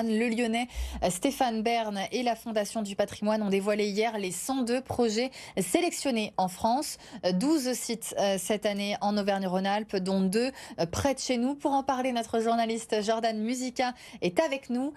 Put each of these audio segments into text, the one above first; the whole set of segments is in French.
Le Lyonnais Stéphane Bern et la Fondation du patrimoine ont dévoilé hier les 102 projets sélectionnés en France. 12 sites cette année en Auvergne-Rhône-Alpes, dont 2 près de chez nous. Pour en parler, notre journaliste Jordan Musica est avec nous.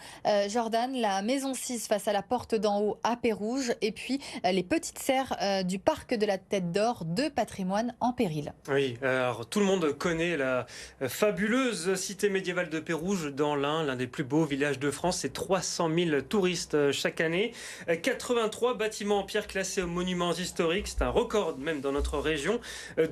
Jordan, la Maison 6 face à la Porte d'en haut à Pérouges, et puis les petites serres du parc de la Tête d'Or, 2 patrimoines en péril. Oui, alors tout le monde connaît la fabuleuse cité médiévale de Pérouges dans l'Ain, l'un des plus beaux villages de France. C'est 300 000 touristes chaque année. 83 bâtiments en pierre classés aux monuments historiques. C'est un record même dans notre région,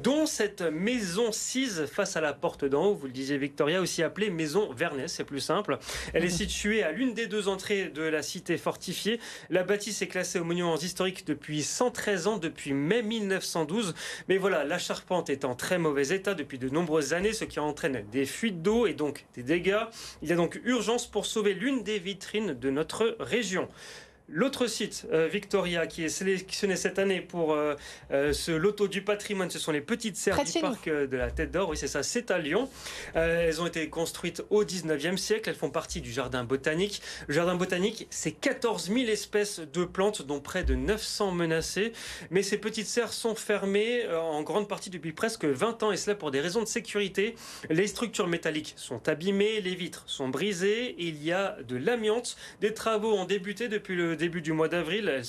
dont cette maison 6 face à la porte d'en haut. Vous le disiez, Victoria, aussi appelée maison Vernès, c'est plus simple. Elle est située à l'une des 2 entrées de la cité fortifiée. La bâtisse est classée aux monuments historiques depuis 113 ans, depuis mai 1912. Mais voilà, la charpente est en très mauvais état depuis de nombreuses années, ce qui entraîne des fuites d'eau et donc des dégâts. Il y a donc urgence pour sauver l'une des vitrines de notre région. L'autre site, Victoria, qui est sélectionné cette année pour ce loto du patrimoine, ce sont les petites serres du parc de la Tête d'Or. Oui, c'est ça, c'est à Lyon. Elles ont été construites au 19e siècle. Elles font partie du jardin botanique. Le jardin botanique, c'est 14 000 espèces de plantes, dont près de 900 menacées. Mais ces petites serres sont fermées en grande partie depuis presque 20 ans, et cela pour des raisons de sécurité. Les structures métalliques sont abîmées, les vitres sont brisées, et il y a de l'amiante. Des travaux ont débuté depuis le début du mois d'avril.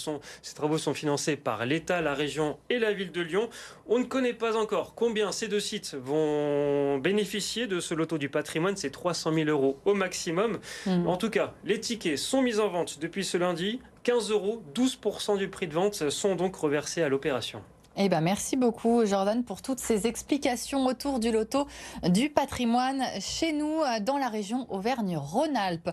Ces travaux sont financés par l'État, la région et la ville de Lyon. On ne connaît pas encore combien ces 2 sites vont bénéficier de ce loto du patrimoine. C'est 300 000 € au maximum. En tout cas, les tickets sont mis en vente depuis ce lundi. 15 €, 12% du prix de vente sont donc reversés à l'opération. Eh ben, merci beaucoup Jordan pour toutes ces explications autour du loto du patrimoine chez nous dans la région Auvergne-Rhône-Alpes.